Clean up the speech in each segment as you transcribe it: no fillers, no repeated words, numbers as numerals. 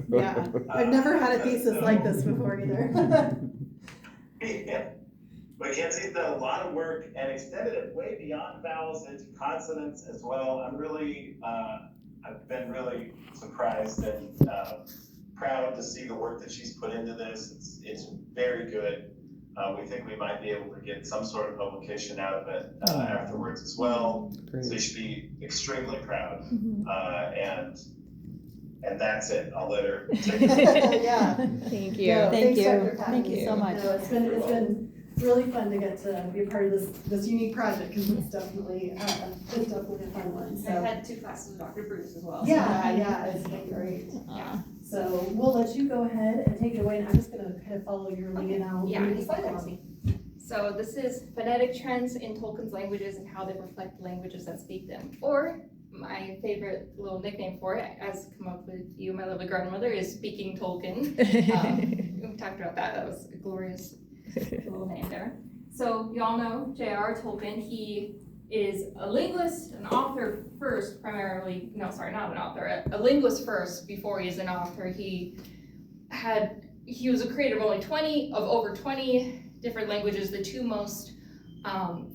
Yeah, I've never had a thesis like this before either. Yeah. But Kenzie's done a lot of work and extended it way beyond vowels into consonants as well. I've been really surprised and proud to see the work that she's put into this. It's very good. We think we might be able to get some sort of publication out of it afterwards as well. Great. So you should be extremely proud. And that's it. I'll let her take it. Yeah. Thank you. No, Thank thanks, you. Dr. Patton. Thank you so much. No, it's been really fun to get to be a part of this unique project because it's definitely a fun one. So I've had 2 classes with Dr. Bruce as well. yeah, it's been great. So we'll let you go ahead and take it away, and I'm just gonna kind of follow your lead and I'll Yeah, read the slide on. So this is phonetic trends in Tolkien's languages and how they reflect the languages that speak them. Or my favorite little nickname for it, as come up with you, my lovely grandmother, is Speaking Tolkien. We talked about that. That was a glorious little name there. So you all know J.R. Tolkien. He is a linguist, an author first, primarily. No, sorry, not an author. A linguist first before he's an author. He was a creator of over 20 different languages. The 2 most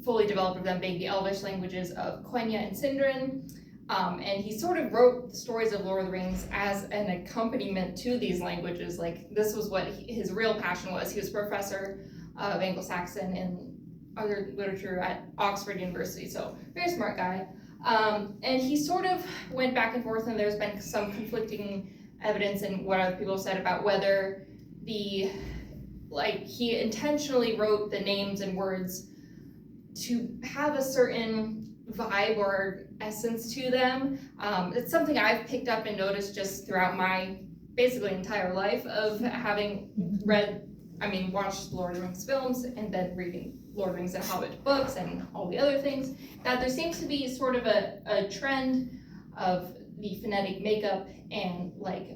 fully developed of them being the Elvish languages of Quenya and Sindrin. And he sort of wrote the stories of Lord of the Rings as an accompaniment to these languages. Like, this was what his real passion was. He was a professor of Anglo-Saxon and other literature at Oxford University, so very smart guy. And he sort of went back and forth, and there's been some conflicting evidence in what other people have said about whether he intentionally wrote the names and words to have a certain vibe or essence to them. It's something I've picked up and noticed just throughout my basically entire life of having watched Lord of the Rings films and then reading Lord of the Rings and Hobbit books and all the other things, that there seems to be sort of a trend of the phonetic makeup and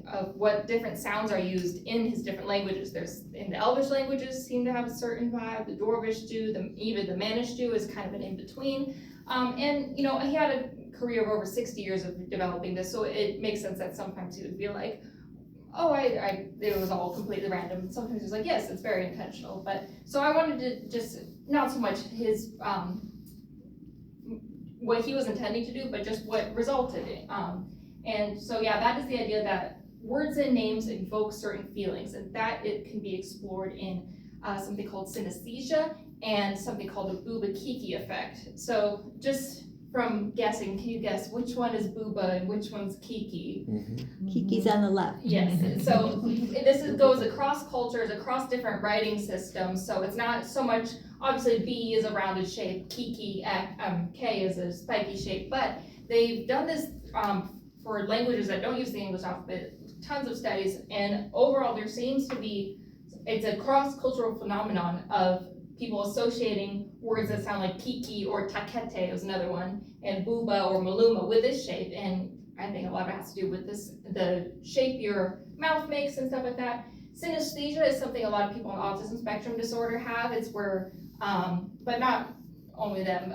of what different sounds are used in his different languages. In the Elvish languages seem to have a certain vibe, the Dwarvish do, even the Mannish do is kind of an in-between. And he had a career of over 60 years of developing this, so it makes sense that sometimes he would feel like, it was all completely random. Sometimes he's like, yes, it's very intentional. But so I wanted to just, not so much his, what he was intending to do, but just what resulted in. And so, that is the idea that words and names evoke certain feelings, and that it can be explored in something called synesthesia and something called the Booba-Kiki effect. So just from guessing, can you guess which one is Booba and which one's Kiki? Kiki's on the left. Yes, so goes across cultures, across different writing systems, so it's not so much, obviously B is a rounded shape, Kiki, K is a spiky shape, but they've done this for languages that don't use the English alphabet, tons of studies, and overall there seems to be, it's a cross-cultural phenomenon of people associating words that sound like Kiki or Takete is another one, and Booba or Maluma with this shape, and I think a lot of it has to do with the shape your mouth makes and stuff like that. Synesthesia is something a lot of people on autism spectrum disorder have. It's where, but not only them,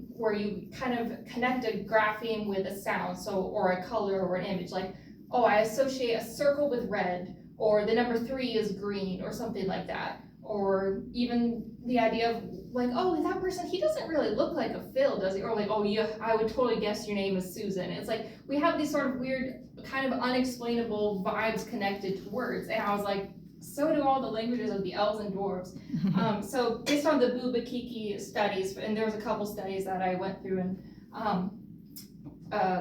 where you kind of connect a grapheme with a sound, or a color or an image, like, I associate a circle with red, or the number 3 is green, or something like that. Or even the idea of that person, he doesn't really look like a Phil, does he? Or I would totally guess your name is Susan. It's like, we have these sort of weird, kind of unexplainable vibes connected to words. And I was like, so do all the languages of the elves and dwarves. So based on the Booba-Kiki studies, and there was a couple studies that I went through and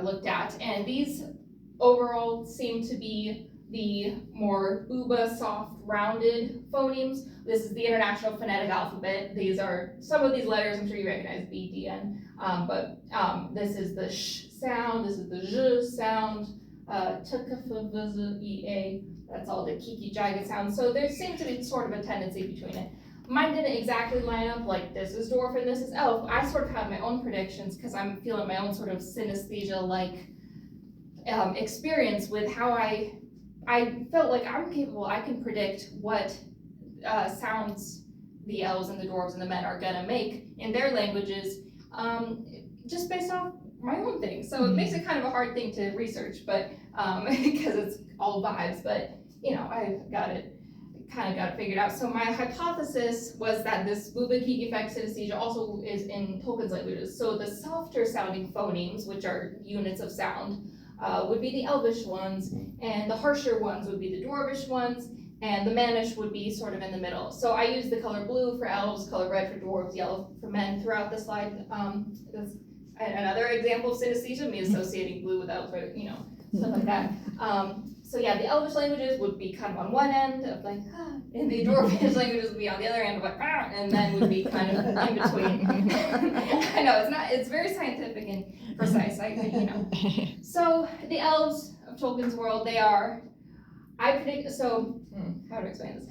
looked at, and these overall seem to be the more Booba, soft, rounded phonemes. This is the International Phonetic Alphabet. These are some of these letters, I'm sure you recognize B, D, N, but this is the sh sound, this is the zh sound, t, k, f, v, z, e, a, that's all the Kiki jagged sounds. So there seems to be sort of a tendency between it. Mine didn't exactly line up, like this is dwarf and this is elf. I sort of have my own predictions because I'm feeling my own sort of synesthesia-like experience with how I felt like I'm capable, I can predict what sounds the elves and the dwarves and the men are gonna make in their languages, just based off my own thing. So it makes it kind of a hard thing to research, but because it's all vibes, but I kind of got it figured out. So my hypothesis was that this bubakiki effect synesthesia also is in Tolkien's languages. So the softer sounding phonemes, which are units of sound, would be the Elvish ones, and the harsher ones would be the Dwarvish ones, and the Mannish would be sort of in the middle. So I used the color blue for elves, color red for dwarves, yellow for men throughout the slide. That's another example of synesthesia, me associating blue with elves, stuff like that. So yeah, the Elvish languages would be kind of on one end of like, and the Dwarvish languages would be on the other end of like, and then would be kind of in between. I know, it's very scientific and precise, So the elves of Tolkien's world, how to explain this?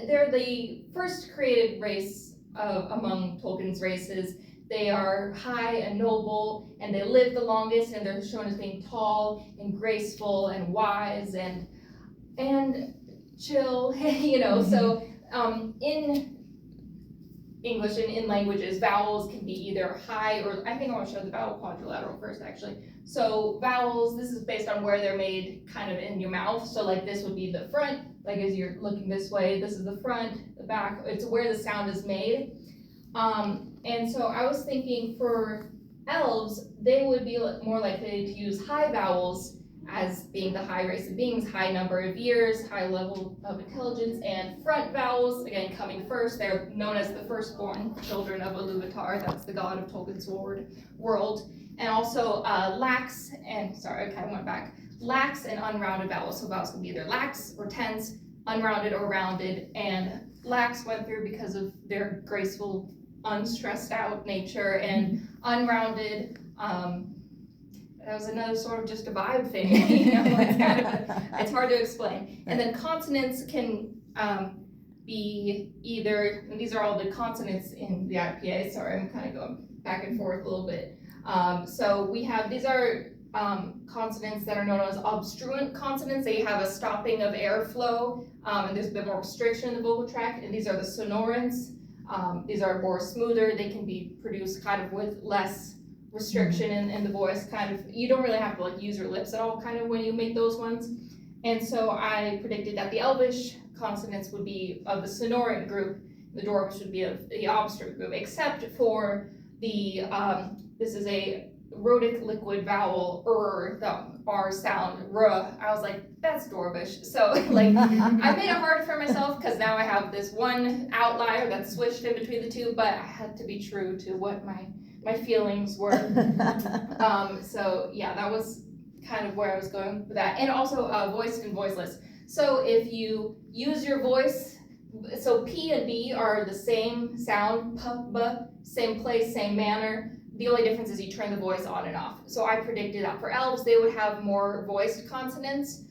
They're the first created race among Tolkien's races. They are high and noble, and they live the longest, and they're shown as being tall and graceful and wise and chill, So in English and in languages, vowels can be either high or, I think I want to show the vowel quadrilateral first, actually. So vowels, this is based on where they're made kind of in your mouth. So like this would be the front, like as you're looking this way, this is the front, the back, it's where the sound is made. And so I was thinking for elves, they would be more likely to use high vowels as being the high race of beings, high number of years, high level of intelligence, and front vowels, again, coming first. They're known as the firstborn children of Iluvatar, that's the god of Tolkien's world. And also lax and unrounded vowels. So vowels can be either lax or tense, unrounded or rounded, and lax went through because of their graceful, unstressed out nature, and unrounded, that was another sort of just a vibe thing, it's hard to explain. And then consonants can be either, and these are all the consonants in the IPA, sorry, I'm kind of going back and forth a little bit. So we have, these are consonants that are known as obstruent consonants. They have a stopping of airflow, and there's a bit more restriction in the vocal tract, and these are the sonorants. These are more smoother. They can be produced kind of with less restriction in the voice, kind of, you don't really have to like use your lips at all kind of when you make those ones. And so I predicted that the Elvish consonants would be of the sonorant group, the Dwarvish would be of the obstruent group, except for the, this is a rhotic liquid vowel, the R sound, r. I was like, that's Dwarvish. So like, I made it hard for myself because now I have this one outlier that's switched in between the two, but I had to be true to what my feelings were. So yeah, that was kind of where I was going with that. And also voiced and voiceless. So if you use your voice, so P and B are the same sound, p, b, same place, same manner. The only difference is you turn the voice on and off. So I predicted that for elves, they would have more voiced consonants,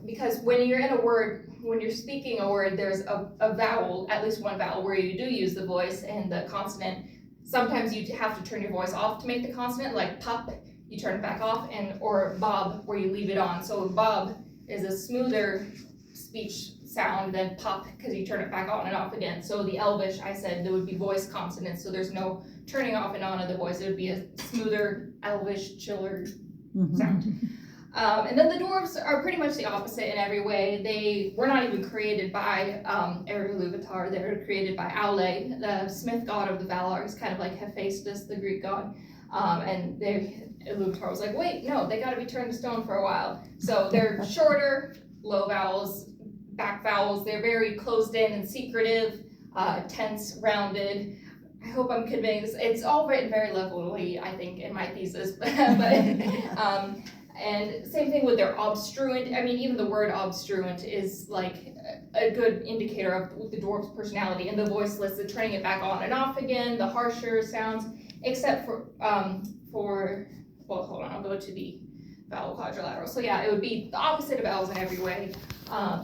because when you're in a word, when you're speaking a word, there's a vowel, at least one vowel, where you do use the voice and the consonant. Sometimes you have to turn your voice off to make the consonant, like pop, you turn it back off, or bob, where you leave it on. So bob is a smoother speech sound than pop, because you turn it back on and off again. So the Elvish, I said, there would be voice consonants, so there's no turning off and on of the voice. It would be a smoother, Elvish, chiller sound. And then the dwarves are pretty much the opposite in every way. They were not even created by Iluvatar. They were created by Aule, the smith god of the Valar. It's kind of like Hephaestus, the Greek god. And Iluvatar was like, wait, no, they gotta be turned to stone for a while. So they're shorter, low vowels, back vowels. They're very closed in and secretive, tense, rounded. I hope I'm conveying this. It's all written very levelly, I think, in my thesis. And same thing with their obstruent. I mean, even the word obstruent is like a good indicator of the dwarf's personality. And the voiceless, the turning it back on and off again, the harsher sounds, except for well, hold on, I'll go to the vowel quadrilateral. So yeah, it would be the opposite of vowels in every way.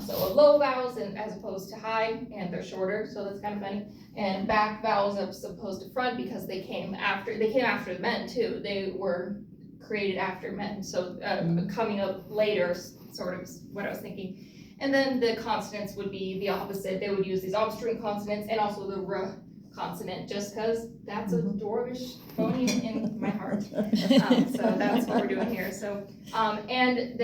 So low vowels as opposed to high, and they're shorter, so that's kind of funny. And back vowels as opposed to front, because they came after the men too. They were created after men, so coming up later, sort of what I was thinking. And then the consonants would be the opposite. They would use these obstruent consonants and also the r consonant, just because that's a dwarvish phoneme in my heart. So that's what we're doing here. So, and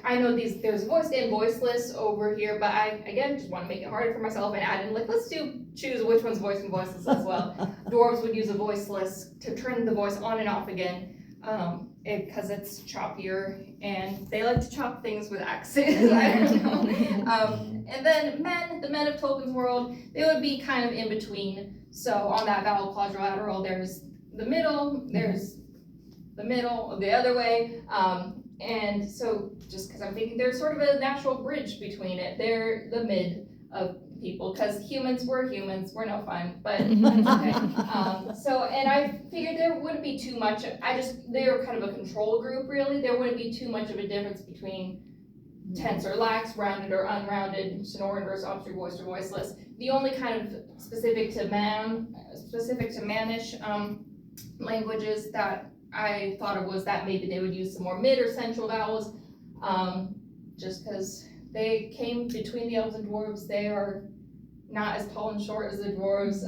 I know there's voiced and voiceless over here, but I, again, just want to make it harder for myself and add in, like, let's choose which one's voiced and voiceless as well. Dwarves would use a voiceless to turn the voice on and off again, because it's choppier, and they like to chop things with axes. I don't know. And then the men of Tolkien's world, they would be kind of in between. So on that vowel quadrilateral, there's the middle, the other way, and so just because I'm thinking there's sort of a natural bridge between it. They're the mid of people, because we're humans, we're no fun, but okay. So, and I figured there wouldn't be too much, they were kind of a control group, really. There wouldn't be too much of a difference between tense or lax, rounded or unrounded, sonorant versus obtuse, voiced or voiceless. The only kind of specific to Mannish languages that I thought of was that maybe they would use some more mid or central vowels, just because they came between the elves and dwarves. They are not as tall and short as the dwarves.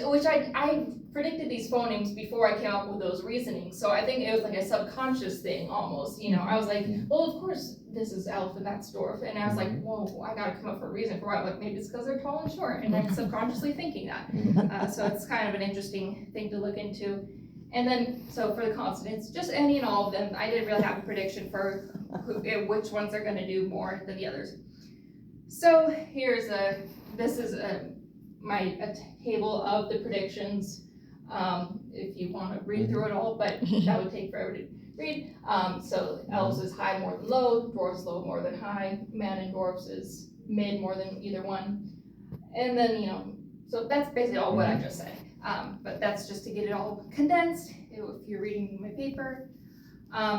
Which I predicted these phonemes before I came up with those reasonings. So I think it was like a subconscious thing almost, I was like, well, of course this is elf and that's dwarf. And I was like, whoa, I gotta come up with a reason for why. Like, maybe it's because they're tall and short, and I'm subconsciously thinking that. So it's kind of an interesting thing to look into. And then, so for the consonants, just any and all of them, I didn't really have a prediction for which ones are gonna do more than the others. So this is a table of the predictions, if you want to read through it all, but that would take forever to read. So elves is high more than low, dwarves low more than high, man and dwarves is mid more than either one. And then, so that's basically all what I just said. But that's just to get it all condensed if you're reading my paper.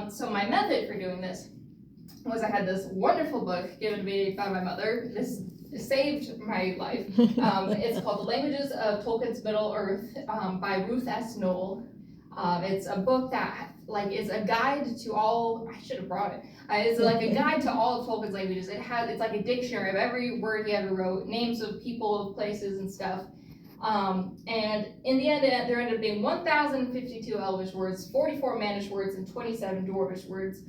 So my method for doing this was I had this wonderful book given to me by my mother. This saved my life. It's called The Languages of Tolkien's Middle-earth by Ruth S. Knoll. It's a book that is a guide to all, I should have brought it. It's like a guide to all of Tolkien's languages. It's like a dictionary of every word he ever wrote, names of people, of places and stuff. And in the end, there ended up being 1,052 Elvish words, 44 Mannish words, and 27 Dwarvish words.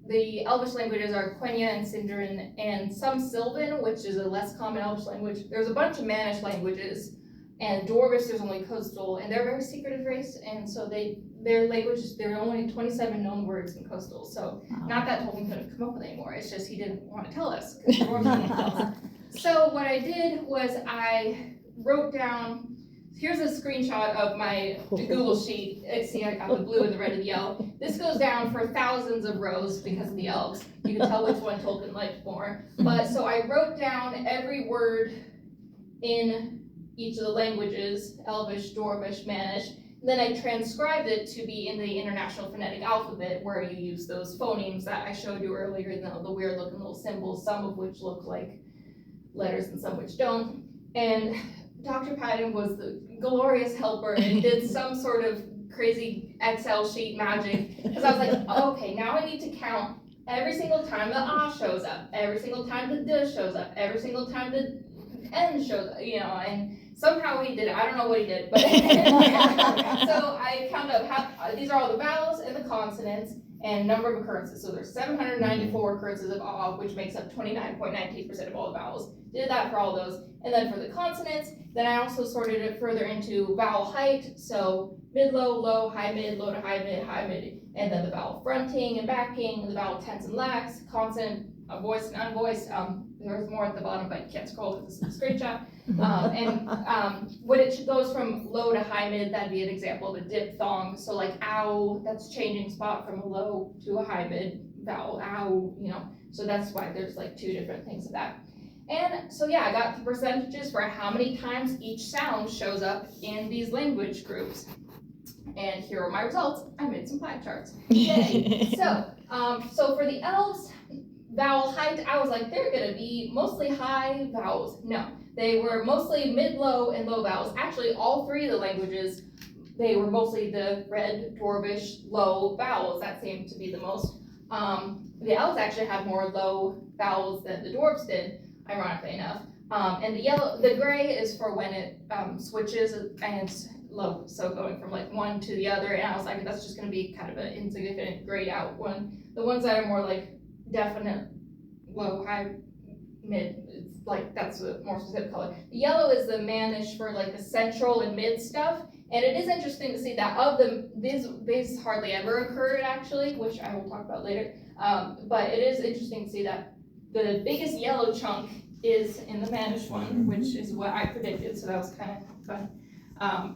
The Elvish languages are Quenya and Sindarin, and some Sylvan, which is a less common Elvish language. There's a bunch of Mannish languages, and Dwarvish, there's only coastal, and they're a very secretive race, and so their language, there are only 27 known words in coastal, so not that Tolkien couldn't come up with anymore, it's just he didn't want to tell us, because Dwarves didn't tell us. So what I did was I wrote down, here's a screenshot of my Google sheet. See, I got the blue and the red and the yellow. This goes down for thousands of rows because of the elves. You can tell which one Tolkien liked more. But so I wrote down every word in each of the languages, Elvish, Dwarvish, Mannish. And then I transcribed it to be in the International Phonetic Alphabet, where you use those phonemes that I showed you earlier, the weird looking little symbols, some of which look like letters and some which don't. And Dr. Patton was the glorious helper and did some sort of crazy Excel sheet magic, because I was like, okay, now I need to count every single time the ah shows up, every single time the d shows up, every single time the n shows up, and somehow he did it. I don't know what he did, but so I counted up these are all the vowels and the consonants and number of occurrences. So there's 794 occurrences of ah, which makes up 29.19% of all the vowels. Did that for all those. And then for the consonants, then I also sorted it further into vowel height. So mid, low, high, mid, low to high, mid, and then the vowel fronting and backing, the vowel tense and lax, consonant, voiced and unvoiced. There's more at the bottom, but I can't scroll because this is a screenshot. When it goes from low to high mid, that'd be an example of a diphthong. So like ow, that's changing spot from a low to a high mid vowel, ow, So that's why there's like two different things of that. And so yeah, I got the percentages for how many times each sound shows up in these language groups. And here are my results. I made some pie charts. Yay! So for the elves, vowel height, I was like, they're gonna be mostly high vowels. No, they were mostly mid, low, and low vowels. Actually, all three of the languages, they were mostly the red, dwarvish, low vowels. That seemed to be the most. The elves actually had more low vowels than the dwarves did, ironically enough. And the gray is for when it switches and it's low, so going from like one to the other, and I was like, that's just gonna be kind of an insignificant grayed out one. The ones that are more like definite low, high, mid, it's like that's a more specific color. The yellow is the mannish for like the central and mid stuff, and it is interesting to see that of them, these hardly ever occurred actually, which I will talk about later. But it is interesting to see that the biggest yellow chunk is in the mannish one, which is what I predicted, so that was kind of fun.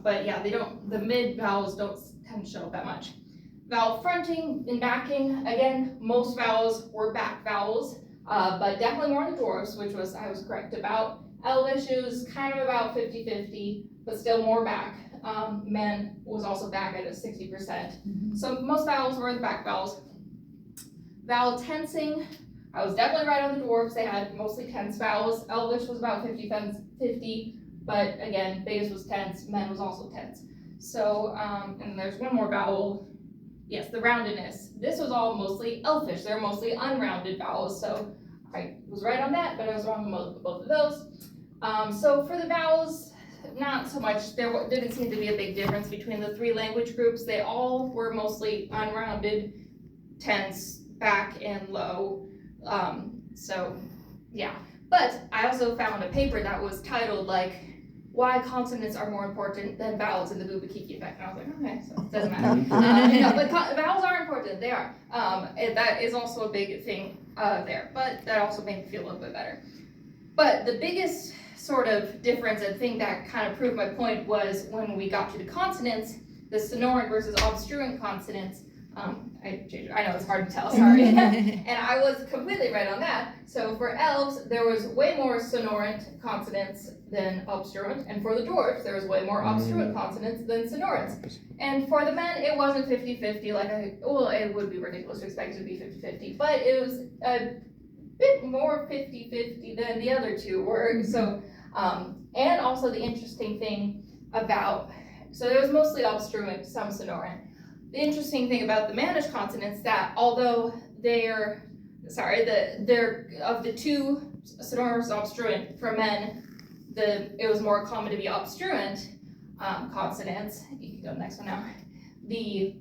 But yeah, the mid vowels don't tend to show up that much. Vowel fronting and backing, again, most vowels were back vowels, but definitely more in the dwarfs, which I was correct about. Elvish, it was kind of about 50-50, but still more back. Men was also back at a 60%. So most vowels were the back vowels. Vowel tensing, I was definitely right on the dwarfs. They had mostly tense vowels. Elvish was about 50, but again, biggest was tense, men was also tense. So, and there's one more vowel. Yes, the roundedness. This was all mostly Elfish. They're mostly unrounded vowels, so I was right on that, but I was wrong on both of those. So for the vowels, not so much. There didn't seem to be a big difference between the three language groups. They all were mostly unrounded, tense, back, and low. So yeah. But I also found a paper that was titled like, why consonants are more important than vowels in the Bubakiki effect. And I was like, okay, so it doesn't matter. No, but vowels are important, they are. And that is also a big thing there, but that also made me feel a little bit better. But the biggest sort of difference and thing that kind of proved my point was when we got to the consonants, the sonorant versus obstruent consonants. I changed it. I know it's hard to tell, sorry. And I was completely right on that. So for elves, there was way more sonorant consonants than obstruent, and for the dwarfs, there was way more obstruent consonants than sonorants. And for the men, it wasn't 50-50, well, it would be ridiculous to expect it to be 50-50, but it was a bit more 50-50 than the other two were. So, and also the interesting thing about, so there was mostly obstruent, some sonorant. The interesting thing about the mannish consonants that although they're of the two sonorous obstruent for men, it was more common to be obstruent consonants. You can go to the next one now. The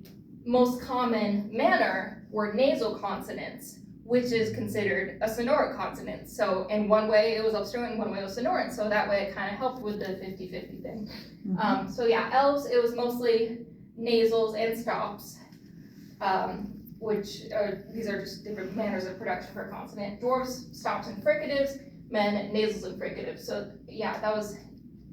most common manner were nasal consonants, which is considered a sonorant consonant. So in one way it was obstruent, in one way it was sonorant. So that way it kind of helped with the 50-50 thing. So yeah, elves, it was mostly nasals and stops, which these are just different manners of production for a consonant. Dwarfs, stops and fricatives, men, nasals and fricatives. So yeah, that was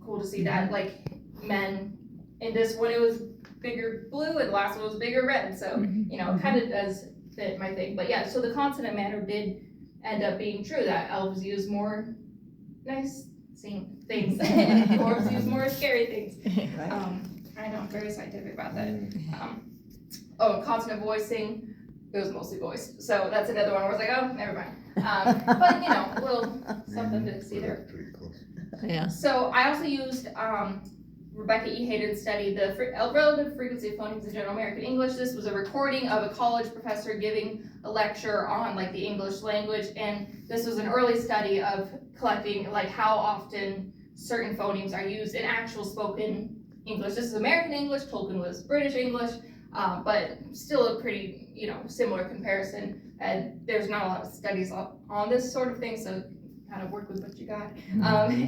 cool to see that, like men in this one it was bigger blue and the last one was bigger red. So, you know, it kind of does fit my thing. But yeah, so the consonant manner did end up being true, that elves use more nice seeing things and dwarves use more scary things. I know, I'm very scientific about that. Consonant voicing, it was mostly voiced. So that's another one where I was like, oh, never mind. But you know, a little something to see there. Pretty close. Yeah. So I also used Rebecca E. Hayden's study, the relative frequency of phonemes in general American English. This was a recording of a college professor giving a lecture on like the English language, and this was an early study of collecting like how often certain phonemes are used in actual spoken English. This is American English, Tolkien was British English, but still a pretty, you know, similar comparison. And there's not a lot of studies on this sort of thing, so kind of work with what you got.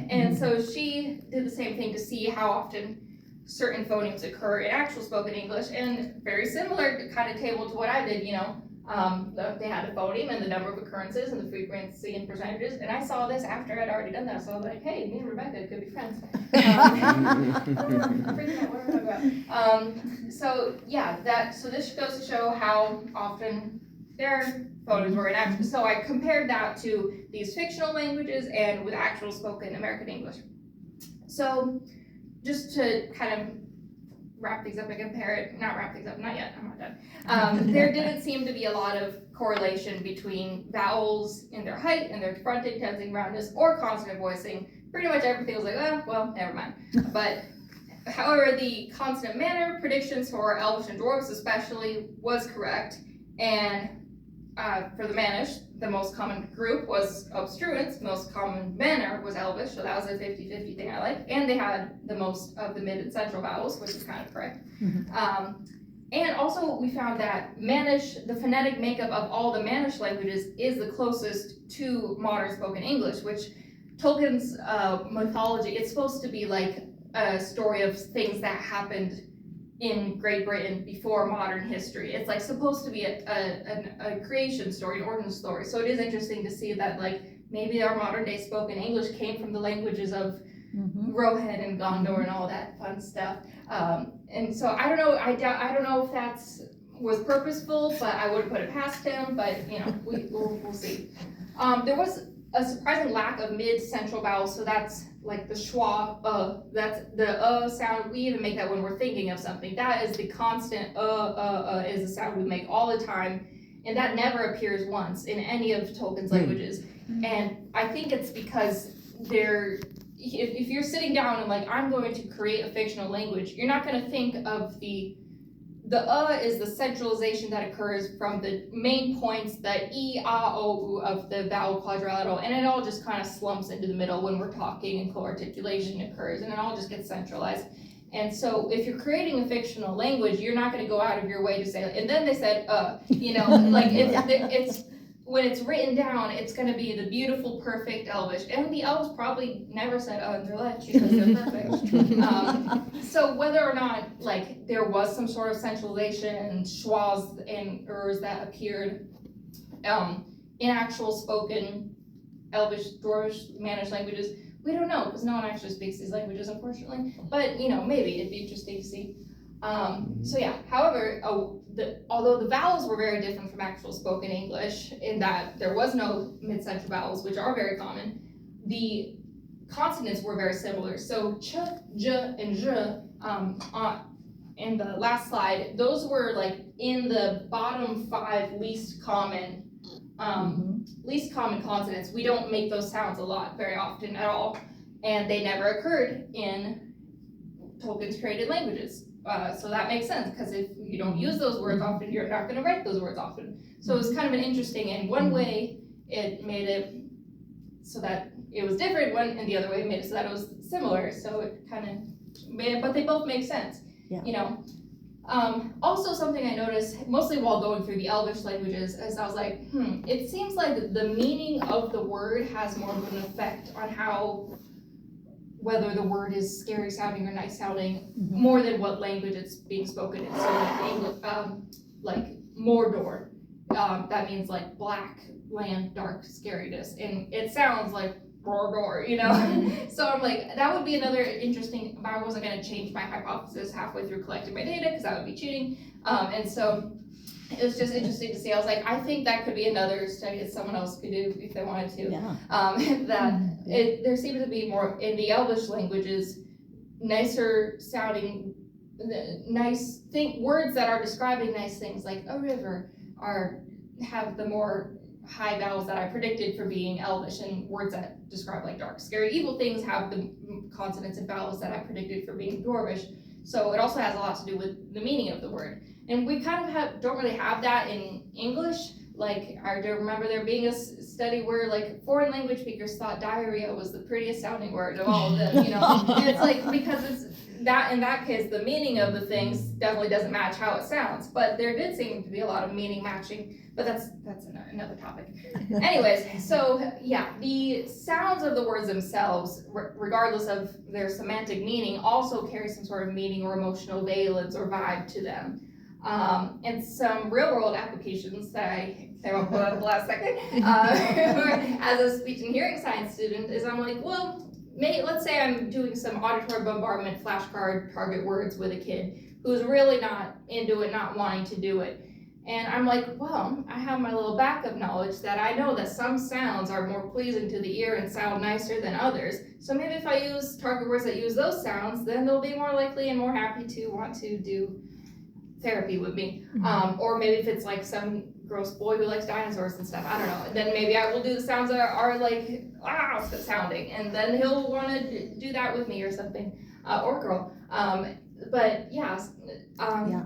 And so she did the same thing to see how often certain phonemes occur in actual spoken English, and very similar kind of table to what I did, you know. They had a phoneme and the number of occurrences and the frequency and percentages, and I saw this after I'd already done that, so I was like, hey, me and Rebecca could be friends. So yeah, so this goes to show how often their phonemes were in actual. So I compared that to these fictional languages and with actual spoken American English. So just to kind of wrap things up and compare it, not wrap things up, not yet, I'm not done. There didn't seem to be a lot of correlation between vowels in their height and their fronting, tensing, roundness, or consonant voicing. Pretty much everything was like, oh, well, never mind. But however, the consonant manner predictions for Elvish and Dwarves especially was correct, and for the Manish, the most common group was obstruents, most common manner was Elvish, so that was a 50-50 thing I like, and they had the most of the mid and central vowels, which is kind of correct. And also we found that Manish, the phonetic makeup of all the Manish languages is the closest to modern spoken English, which Tolkien's mythology, it's supposed to be like a story of things that happened in Great Britain before modern history. It's like supposed to be a creation story, an origin story. So it is interesting to see that like maybe our modern day spoken English came from the languages of Rohan and Gondor and all that fun stuff. And so I don't know, I don't know if that's was purposeful, but I wouldn't put it past him, but you know, we'll see. There was a surprising lack of mid-central vowels, so that's like the schwa, that's the sound. We even make that when we're thinking of something. That is the constant is the sound we make all the time, and that never appears once in any of Tolkien's languages. And I think it's because if you're sitting down and like, I'm going to create a fictional language, you're not going to think of the is the centralization that occurs from the main points, the e, a, o, u of the vowel quadrilateral, and it all just kind of slumps into the middle when we're talking and co-articulation occurs, and it all just gets centralized. And so if you're creating a fictional language, you're not going to go out of your way to say, and then they said, you know, like it's when it's written down, it's going to be the beautiful, perfect Elvish. And the elves probably never said in their life because they're perfect. So whether or not like there was some sort of centralization and schwas and ers that appeared in actual spoken Elvish, Dwarvish, Manish languages, we don't know because no one actually speaks these languages, unfortunately. But you know, maybe it'd be interesting to see. So yeah, however, although the vowels were very different from actual spoken English in that there was no mid-central vowels, which are very common, the consonants were very similar. So ch, j, and zh, in the last slide, those were like in the bottom 5 least common consonants. We don't make those sounds a lot, very often at all, and they never occurred in Tolkien's created languages. So that makes sense, because if you don't use those words often, you're not going to write those words often. So it was kind of an interesting, in one way, it made it so that it was different, and the other way it made it so that it was similar. So it kind of made it, but they both make sense, you know. Also something I noticed, mostly while going through the Elvish languages, is I was like, it seems like the meaning of the word has more of an effect on how, whether the word is scary sounding or nice sounding, more than what language it's being spoken in. So like Mordor, that means like black land, dark scariness, and it sounds like Mordor, you know? So I'm like, that would be another interesting, but I wasn't gonna change my hypothesis halfway through collecting my data, because that would be cheating. And so it was just interesting to see. I was like, I think that could be another study that someone else could do if they wanted to. There seems to be more in the Elvish languages, nicer sounding, words that are describing nice things, like a river, have the more high vowels that I predicted for being Elvish, and words that describe like dark, scary, evil things have the consonants and vowels that I predicted for being Dwarvish. So it also has a lot to do with the meaning of the word. And we kind of don't really have that in English. Like, I do remember there being a study where like foreign language speakers thought diarrhea was the prettiest sounding word of all of them, you know? And it's like, because it's that, in that case, the meaning of the things definitely doesn't match how it sounds. But there did seem to be a lot of meaning matching, but that's another topic. Anyways, so yeah, the sounds of the words themselves, regardless of their semantic meaning, also carry some sort of meaning or emotional valence or vibe to them. And some real world applications that I came up with at the last second, as a speech and hearing science student, is I'm like, well, let's say I'm doing some auditory bombardment flashcard target words with a kid who's really not into it, not wanting to do it. And I'm like, well, I have my little backup knowledge that I know that some sounds are more pleasing to the ear and sound nicer than others. So maybe if I use target words that use those sounds, then they'll be more likely and more happy to want to do therapy with me. Or maybe if it's like some gross boy who likes dinosaurs and stuff, I don't know. Then maybe I will do the sounds that are like, sounding, and then he'll want to do that with me or something, or girl. but yeah,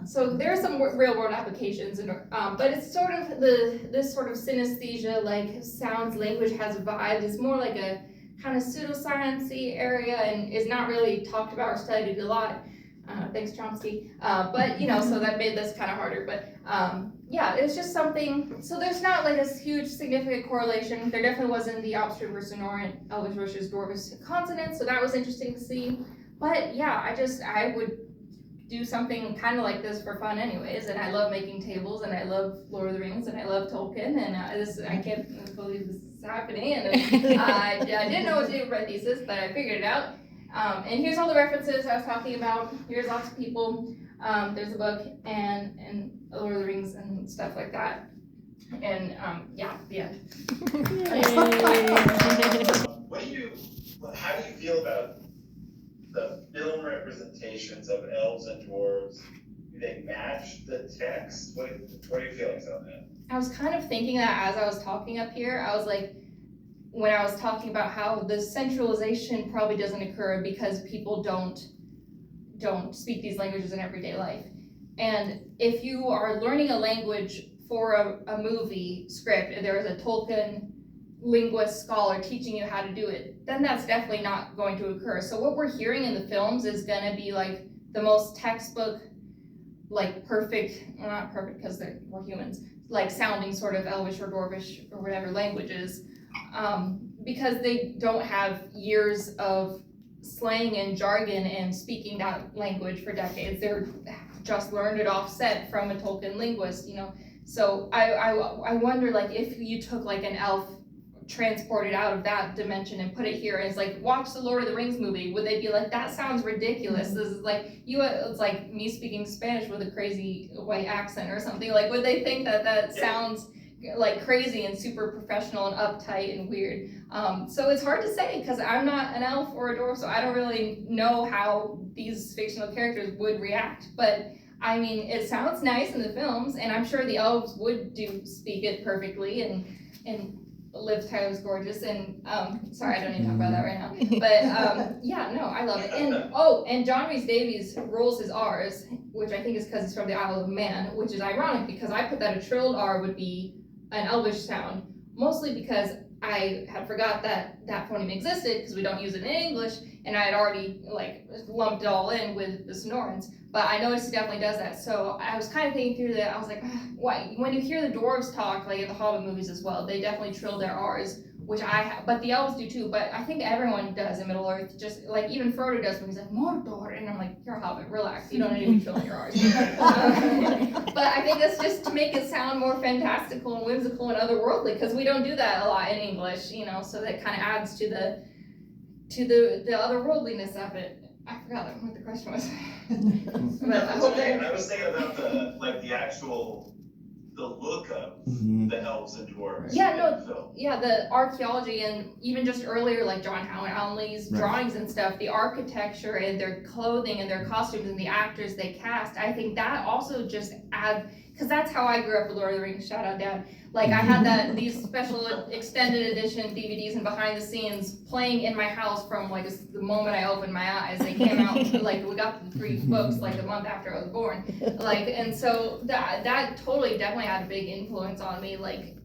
so there are some real world applications, and but it's sort of this sort of synesthesia, like sounds, language has vibes. It's more like a kind of pseudoscience-y area, and is not really talked about or studied a lot. Thanks, Chomsky. But so that made this kind of harder. But yeah, it's just something. So there's not like a huge significant correlation. There definitely wasn't the Obstruent versus Sonorant, Elvish versus Dwarvish consonants. So that was interesting to see. But yeah, I would do something kind of like this for fun anyways, and I love making tables, and I love Lord of the Rings, and I love Tolkien, and I can't believe this is happening, and I didn't know what to do for my thesis, but I figured it out. And here's all the references I was talking about. Here's lots of people. There's a book and Lord of the Rings and stuff like that. And yeah, the end. How do you feel about the film representations of elves and dwarves? Do they match the text? What are your feelings on that? I was kind of thinking that as I was talking up here. I was like, when I was talking about how the centralization probably doesn't occur because people don't speak these languages in everyday life. And if you are learning a language for a movie script, and there is a Tolkien linguist scholar teaching you how to do it, then that's definitely not going to occur. So what we're hearing in the films is gonna be like the most textbook, like perfect, well, not perfect because we're humans, like sounding sort of Elvish or Dwarvish or whatever languages, because they don't have years of slang and jargon and speaking that language for decades. They're just learned it offset from a Tolkien linguist, So I wonder, like, if you took like an elf, transported out of that dimension and put it here, and it's like, watch the Lord of the Rings movie, would they be like, that sounds ridiculous? This is like it's like me speaking Spanish with a crazy white accent or something. Like, would they think that sounds like crazy and super professional and uptight and weird? So it's hard to say because I'm not an elf or a dwarf, so I don't really know how these fictional characters would react. But I mean, it sounds nice in the films, and I'm sure the elves would speak it perfectly, and Liv Tyler's gorgeous, and sorry, I don't need to talk about that right now. But yeah, no, I love it. And John Rhys Davies rolls his R's, which I think is because he's from the Isle of Man, which is ironic because I put that a trilled R would be an Elvish sound, mostly because I had forgot that phoneme existed because we don't use it in English, and I had already like lumped it all in with the Sonorants. But I noticed he definitely does that. So I was kind of thinking through that. I was like, why? When you hear the dwarves talk, like in the Hobbit movies as well, they definitely trill their R's, which but the elves do too. But I think everyone does in Middle Earth. Just like even Frodo does when he's like Mordor, and I'm like, you're a Hobbit, relax. You don't need to be trilling your R's. But I think that's just to make it sound more fantastical and whimsical and otherworldly, because we don't do that a lot in English, So that kind of adds to the otherworldliness of it. I forgot what the question was. But I was thinking about the look of the elves and dwarves. Yeah, the archaeology, and even just earlier, like John Allen Lee's drawings and stuff, the architecture and their clothing and their costumes and the actors they cast, I think that also just adds, because that's how I grew up with Lord of the Rings, shout out Dad. Like I had these special extended edition DVDs and behind the scenes playing in my house from like the moment I opened my eyes. They came out, like we got the 3 books like a month after I was born. Like, and so that definitely had a big influence on me, like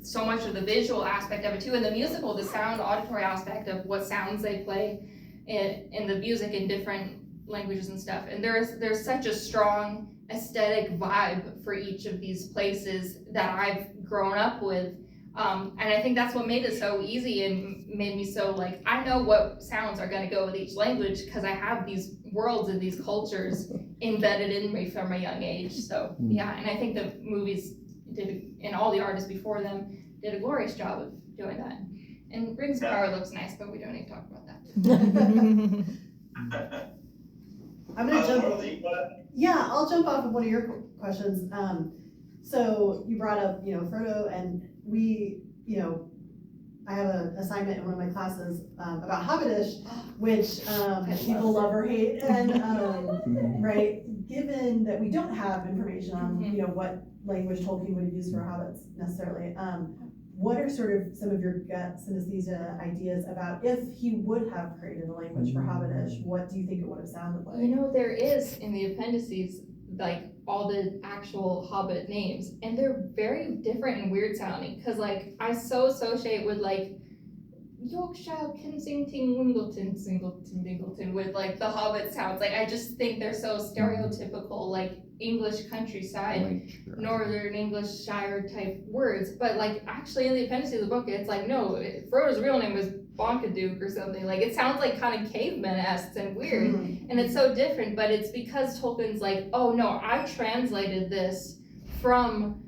so much of the visual aspect of it too, and the musical, the sound auditory aspect of what sounds they play in the music in different languages and stuff. And there's such a strong aesthetic vibe for each of these places that I've grown up with, and I think that's what made it so easy and made me so like, I know what sounds are going to go with each language because I have these worlds and these cultures embedded in me from a young age. So yeah, and I think the movies and all the artists before them did a glorious job of doing that. And Rings of Power looks nice, but we don't need to talk about that. I'm gonna jump. Yeah, I'll jump off of one of your questions. So you brought up, Frodo, and we, I have an assignment in one of my classes about Hobbitish, which people love or hate, and right, given that we don't have information on, what language Tolkien would have used for hobbits necessarily, what are sort of some of your gut synesthesia ideas about if he would have created a language for Hobbitish, what do you think it would have sounded like? You know, there is in the appendices, like all the actual Hobbit names, and they're very different and weird sounding, because like I so associate with like Yorkshire, Kensington, Wingleton, Singleton, Dingleton with like the Hobbit sounds. Like I just think they're so stereotypical, like English countryside, Northern English Shire type words. But like actually in the appendices of the book, it's like no, Frodo's real name was Bonkaduke or something. Like it sounds like kind of caveman-esque and weird, and it's so different. But it's because Tolkien's like, oh no, I translated this from,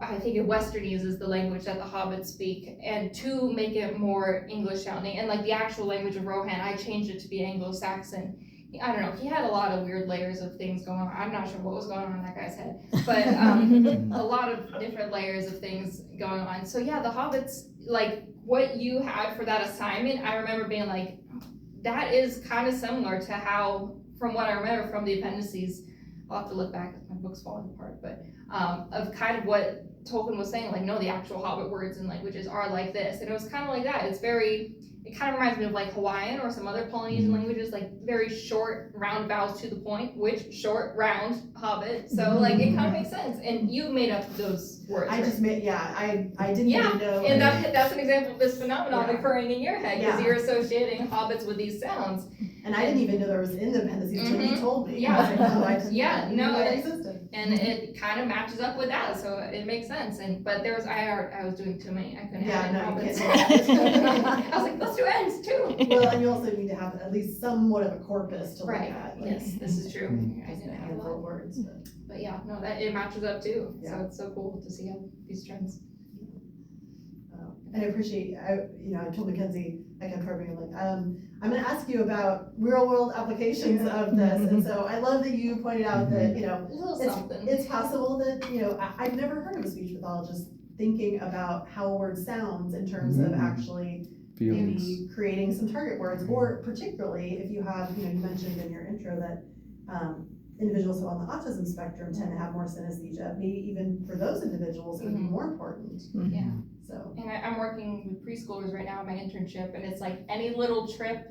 I think Westernese is the language that the Hobbits speak, and to make it more English sounding, and like the actual language of Rohan, I changed it to be Anglo-Saxon. I don't know, he had a lot of weird layers of things going on. I'm not sure what was going on in that guy's head, but a lot of different layers of things going on. So yeah, the Hobbits, like what you had for that assignment, I remember being like, that is kind of similar to how, from what I remember from the appendices, I'll have to look back, my book's falling apart, but of kind of what Tolkien was saying, like, no, the actual Hobbit words and languages are like this. And it was kind of like that. It kind of reminds me of like Hawaiian or some other Polynesian languages, like very short, round vowels to the point, which short, round, Hobbit. So like, it kind of makes sense. And you made up those words. I just made, I didn't even know. And that's an example of this phenomenon occurring in your head, because you're associating Hobbits with these sounds. And I didn't even know there was in the appendices until you told me. Yeah. I was like, no, I didn't know that it existed. And it kind of matches up with that, so it makes sense. But there was, I was doing too many, I couldn't add Hobbits. I was like, let's do ends too. Well, and you also need to have at least somewhat of a corpus to look at. Like, yes, this is true. I just a didn't have a handful lot. of words. But yeah, no, that it matches up too. Yeah. So it's so cool to see how these trends. And I appreciate, I told Mackenzie, I kept harping, like, I'm gonna ask you about real world applications of this. And so I love that you pointed out that, A little something. it's possible that, I've never heard of a speech pathologist thinking about how a word sounds in terms of actually maybe creating some target words, or particularly if you have, you mentioned in your intro that individuals who are on the autism spectrum tend to have more synesthesia. Maybe even for those individuals, it would be more important. Yeah. So. And I'm working with preschoolers right now in my internship, and it's like any little trick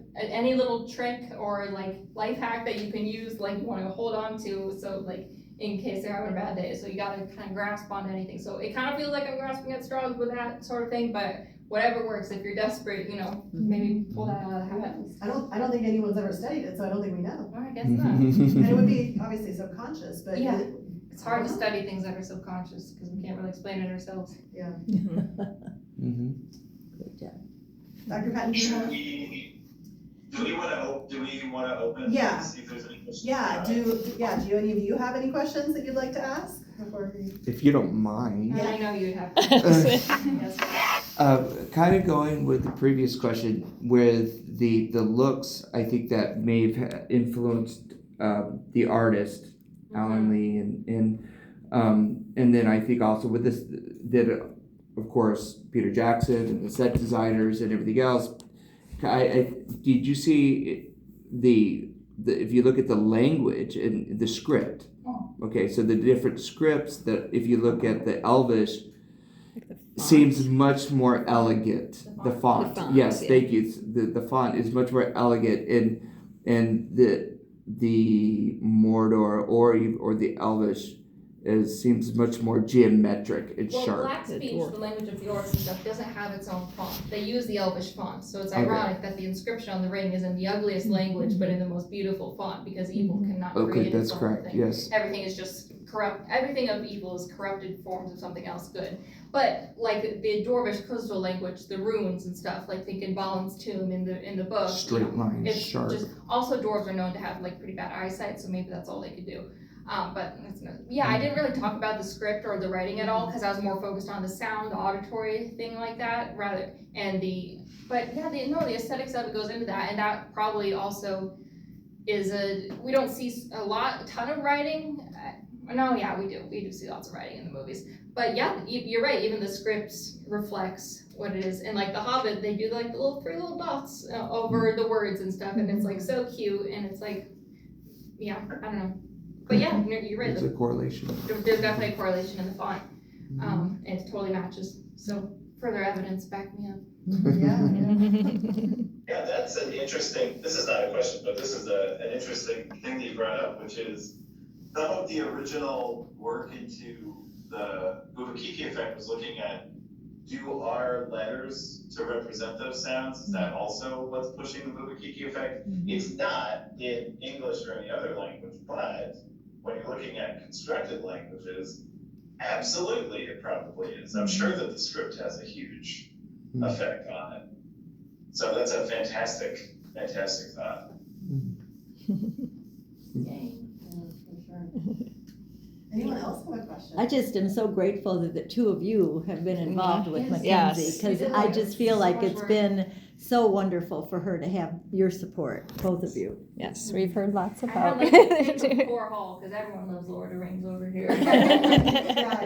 or like life hack that you can use, like you want to hold on to, so like in case they're having a bad day. So you got to kind of grasp on anything. So it kind of feels like I'm grasping at straws with that sort of thing, but whatever works. If you're desperate, maybe pull that out of the hat. I don't think anyone's ever studied it, so I don't think we know. Well, I guess not. And it would be obviously subconscious, but Yeah. It's hard to study things that are subconscious because we can't really explain it ourselves. yeah. Good job. Dr. Patton, do you have? Do we want to open it Yeah. to see if there's any questions? Do any of you have any questions that you'd like to ask before we? If you don't mind. And I know you'd have to. Yes. Kind of going with the previous question with the looks, I think that may have influenced the artist, Alan Lee, and then I think also with this, that of course Peter Jackson and the set designers and everything else. Did you see the if you look at the language and the script? Okay, so the different scripts, that if you look at the Elvish, seems much more elegant. The font. Yes, thank you. The font is much more elegant, and the Mordor or the Elvish seems much more geometric and sharp. Black speech, the language of the orcs and stuff, doesn't have its own font. They use the Elvish font, so it's ironic that the inscription on the ring is in the ugliest language, but in the most beautiful font, because evil cannot create its own correct. thing. Yes. Everything is just corrupt. Everything of evil is corrupted forms of something else good. But like the Dwarvish coastal language, the runes and stuff, like think in Balin's tomb in the book. Straight lines, It's sharp. just also dwarves are known to have like pretty bad eyesight, so maybe that's all they could do. But it's not, I didn't really talk about the script or the writing at all because I was more focused on the sound, the auditory thing like that, rather. The aesthetics of it goes into that, and that probably also is we don't see a ton of writing. We do see lots of writing in the movies. But yeah, you're right. Even the scripts reflects what it is, and like The Hobbit, they do like the three little dots over the words and stuff, and it's like so cute, and it's like, I don't know. But yeah, you're right. There's a correlation. There's definitely a correlation in the font, and it totally matches. So further evidence back me up. Yeah. Yeah, that's an interesting, this is not a question, but this is an interesting thing that you brought up, which is some of the original work into the Bubakiki effect was looking at, do our letters to represent those sounds, is that also what's pushing the Bubakiki effect? It's not in English or any other language, but when you're looking at constructed languages, absolutely it probably is. I'm sure that the script has a huge effect on it. So that's a fantastic thought. Yay. Anyone else have a question? I just am so grateful that the two of you have been involved with Yes. Mackenzie, Yes. because You did. I just feel So like much it's work. been so wonderful for her to have your support, both of you. Yes, we've heard lots I had about like a big it. poor hall, because everyone loves Lord of the Rings over here.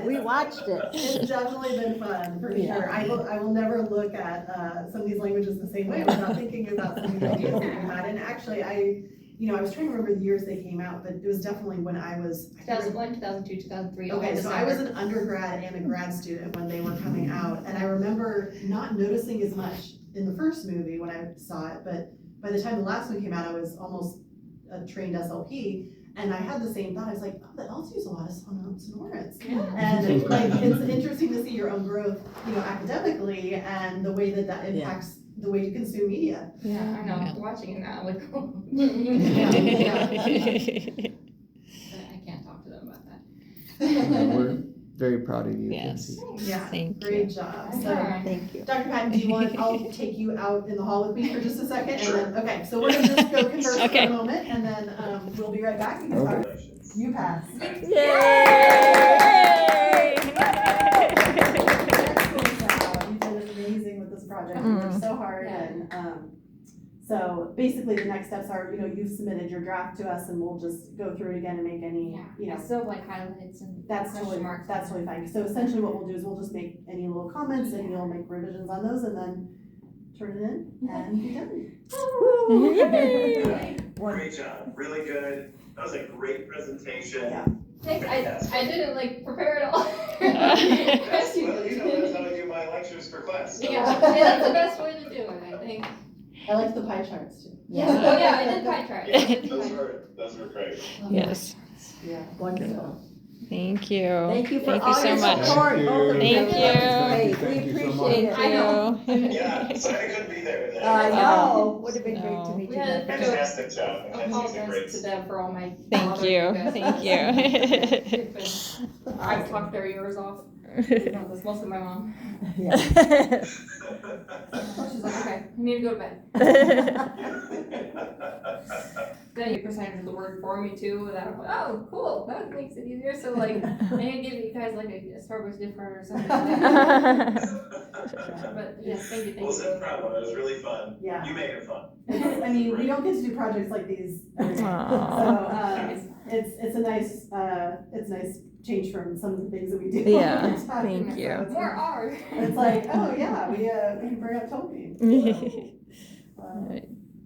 We watched it. It's definitely been fun, for Yeah. sure. I will never look at some of these languages the same way without thinking about some of the ideas that we had. And actually, I was trying to remember the years they came out, but it was definitely when I was. 2001, 2002, 2003. all Okay, so I was December. an undergrad and a grad student when they were coming out, and I remember not noticing as much in the first movie when I saw it, but by the time the last one came out, I was almost a trained SLP, and I had the same thought. I was like, oh, the elves use a lot of sonorants. And like, it's interesting to see your own growth, academically, and the way that impacts the way you consume media. Yeah, I know. Yeah. Watching it now, like, Yeah. I can't talk to them about that. We're very proud of you. Yes. Kenzie. Yeah, Thank great you. job. So, Thank you. Dr. Patton, do you want, I'll take you out in the hall with me for just a second, and Sure. then, okay, so we're gonna just go converse for Okay. a moment, and then, we'll be right back. You can talk. Congratulations. You pass. You did amazing with this project, you worked so hard, and, so basically the next steps are, you've submitted your draft to us, and we'll just go through it again and make any, Yeah, I still have like highlights and that's question totally, marks. that's totally fine. So essentially what we'll do is we'll just make any little comments, and you'll make revisions on those, and then turn it in, and be done. Yay. Great job, really good. That was a great presentation. Yeah. Thanks, I didn't like prepare at all. That's, well, that's how I do my lectures for class. So. Yeah, that's the best way to do it, I think. I like the pie charts too. Yes, oh yeah, I did pie chart. Yeah, those were great. Yes, Yeah, wonderful. thank you. Thank you for Thank you all so your much. support, both of you. Thank you. That was great. Thank We you so appreciate it. I know. Yeah, sorry I couldn't be there. I know, would have been great to No. meet you. Yeah. then. Fantastic job. Mackenzie's a Apologize great. to Deb for all my. Thank bothering you, guys. thank you. It's been- I've talked their ears off. That's mostly my mom. Yeah. She's like, okay, I need to go to bed. Then you percentage of the word for me too, that I'm like, oh, cool, that makes it easier. So like, I need to give you guys like a Starbucks gift card or something. But yeah, thank you, Well, thank no you. problem. It was really fun. Yeah. You made it fun. I mean, we don't get to do projects like these every day. So, Aw. it's a nice change from some of the things that we do. Yeah, all the time. thank So you. it's More nice. art. It's like, oh yeah, we can bring up Tolkien. So, Alright.